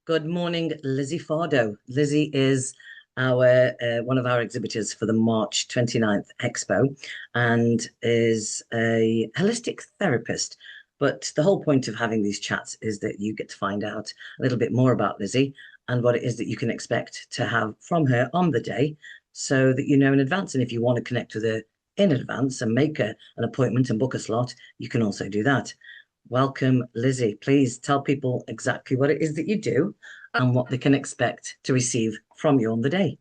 Good morning, Lizzie Fardo. Lizzie is our one of our exhibitors for the March 29th Expo and is a holistic therapist. But the whole point of having these chats is that you get to find out a little bit more about Lizzie and what it is that you can expect to have from her on the day so that you know in advance. And if you want to connect with her in advance and make an appointment and book a slot, you can also do that. Welcome, Lizzie. Please tell people exactly what it is that you do and what they can expect to receive from you on the day.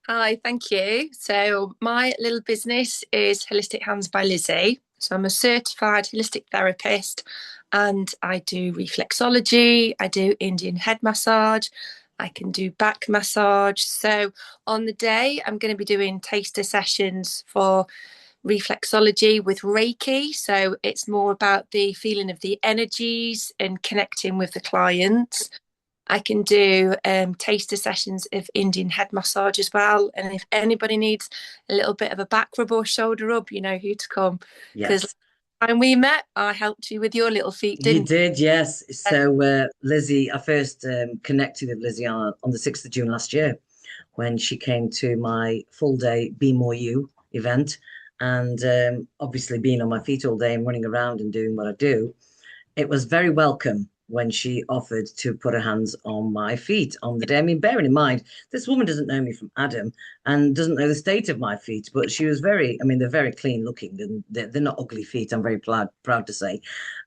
Hi, thank you. So, my little business is Holistic Hands by Lizzie. So, I'm a certified holistic therapist and I do reflexology, I do Indian head massage, I can do back massage. So, on the day, I'm going to be doing taster sessions for reflexology with Reiki. So, it's more about the feeling of the energies and connecting with the clients. I can do taster sessions of Indian head massage as well. And if anybody needs a little bit of a back rub or shoulder rub, you know who to come. Because Yes, when we met, I helped you with your little feet, you didn't did. Yes. I? So, Lizzie, I first connected with Lizzie on the 6th of June last year when she came to my full day Be More You event. And obviously, being on my feet all day and running around and doing what I do, it was very welcome when she offered to put her hands on my feet on the day. I mean, bearing in mind, this woman doesn't know me from Adam and doesn't know the state of my feet, but she was very, I mean, they're very clean looking and they're not ugly feet, I'm very proud to say.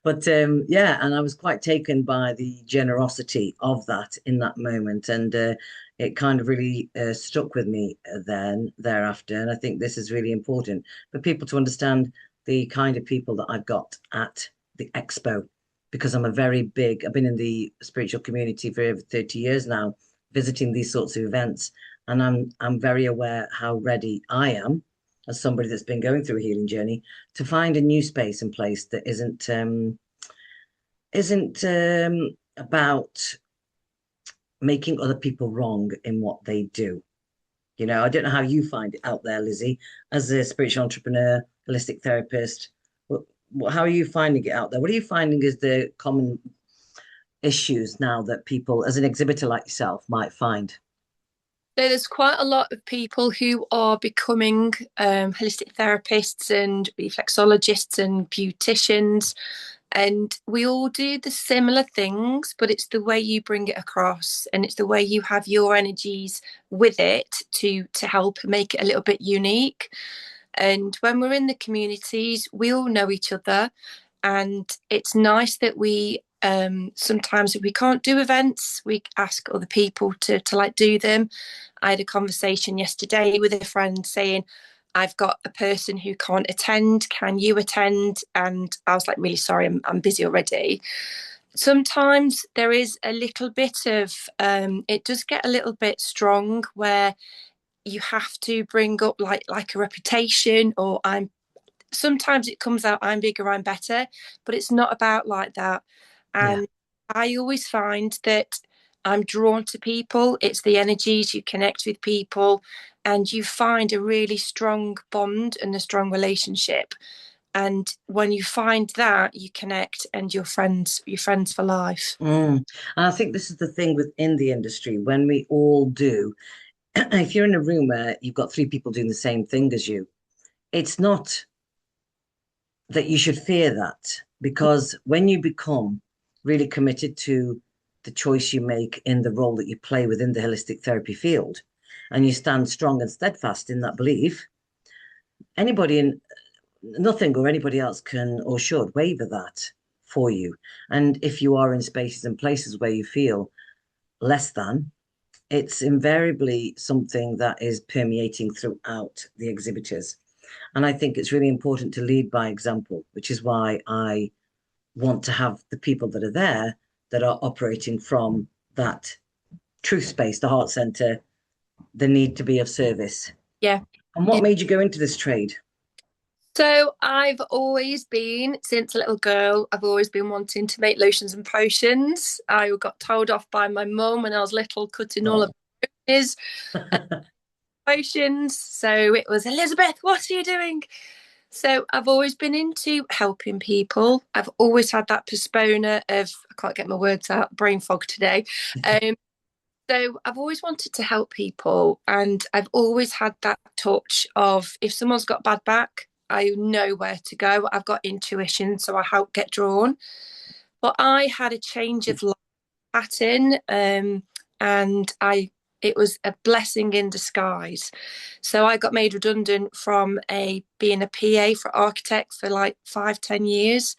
But yeah, and I was quite taken by the generosity of that in that moment. And it kind of really stuck with me thereafter. And I think this is really important for people to understand the kind of people that I've got at the expo because I've been in the spiritual community for over 30 years now, visiting these sorts of events, and I'm very aware how ready I am as somebody that's been going through a healing journey to find a new space and place that isn't about making other people wrong in what they do. You know, I don't know how you find it out there, Lizzie, as a spiritual entrepreneur, holistic therapist. How are you finding it out there? What are you finding is the common issues now that people, as an exhibitor like yourself, might find? So there's quite a lot of people who are becoming holistic therapists and reflexologists and beauticians, and we all do the similar things, but it's the way you bring it across, and it's the way you have your energies with it to help make it a little bit unique. And when we're in the communities, we all know each other, and it's nice that we sometimes if we can't do events, we ask other people to like do them. I had a conversation yesterday with a friend saying, I've got a person who can't attend. Can you attend? And I was like, really sorry, I'm busy already. Sometimes there is a little bit of, it does get a little bit strong where you have to bring up like a reputation or I'm sometimes it comes out I'm bigger, I'm better, but it's not about like that. Yeah. And I always find that I'm drawn to people. It's the energies you connect with people, and you find a really strong bond and a strong relationship. And when you find that, you connect, and you're friends for life. Mm. And I think this is the thing within the industry when we all do, if you're in a room where you've got three people doing the same thing as you, it's not that you should fear that because when you become really committed to the choice you make in the role that you play within the holistic therapy field and you stand strong and steadfast in that belief, anybody in nothing or anybody else can or should waver that for you. And if you are in spaces and places where you feel less than, it's invariably something that is permeating throughout the exhibitors. And I think it's really important to lead by example, which is why I want to have the people that are there that are operating from that truth space, the heart center, the need to be of service. Yeah. And Yeah. what made you go into this trade? So I've always been, since a little girl, I've always been wanting to make lotions and potions. I got told off by my mum when I was little, cutting all of Oh, his potions. So it was, Elizabeth, what are you doing? So I've always been into helping people. I've always had that persona of, I can't get my words out, brain fog today. So I've always wanted to help people, and I've always had that touch of if someone's got bad back, I know where to go. I've got intuition, so I help get drawn. But I had a change of life pattern, and I it was a blessing in disguise. So I got made redundant from a being a PA for architects for like 5, 10 years.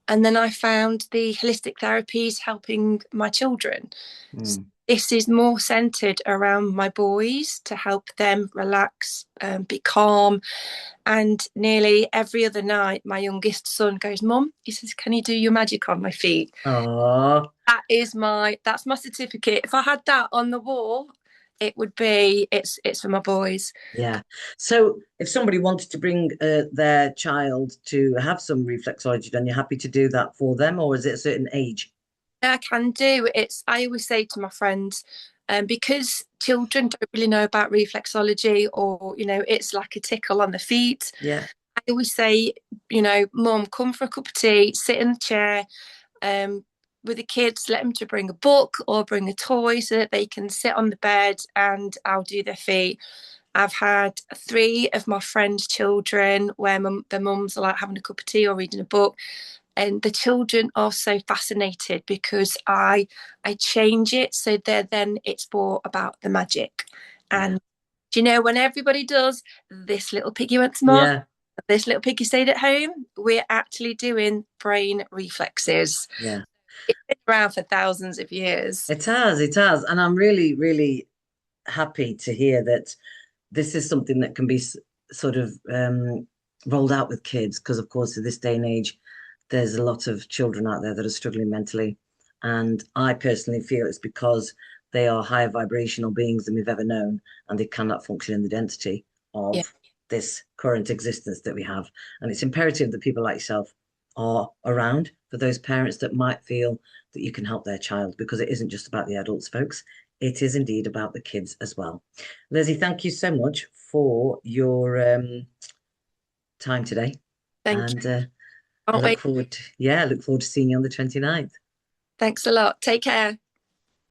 And then I found the holistic therapies helping my children. Mm. This is more centered around my boys to help them relax, be calm. And nearly every other night, my youngest son goes, "Mum," he says, "can you do your magic on my feet?" Oh, That's my certificate. If I had that on the wall, it would be it's for my boys. yeah. So if somebody wanted to bring their child to have some reflexology done, you're happy to do that for them, or is it a certain age? I can do. It's I always say to my friends, because children don't really know about reflexology, or it's like a tickle on the feet. Yeah, I always say, Mum, come for a cup of tea, sit in the chair, um, with the kids, let them to bring a book or bring a toy so that they can sit on the bed and I'll do their feet. I've had three of my friends' children where their mums are like having a cup of tea or reading a book, and the children are so fascinated because I change it so then it's more about the magic. yeah, And when everybody does this little piggy went to market, yeah, this little piggy stayed at home, we're actually doing brain reflexes. yeah. It's been around for thousands of years. It has. And I'm really, really happy to hear that this is something that can be sort of rolled out with kids, because, of course, in this day and age, there's a lot of children out there that are struggling mentally. And I personally feel it's because they are higher vibrational beings than we've ever known, and they cannot function in the density Yeah, of this current existence that we have. And it's imperative that people like yourself are around for those parents that might feel that you can help their child, because it isn't just about the adults, folks. It is indeed about the kids as well. Lizzie, thank you so much for your time today. thank you. And I Can't look wait. forward, yeah, I look forward to seeing you on the 29th. Thanks a lot. Take care.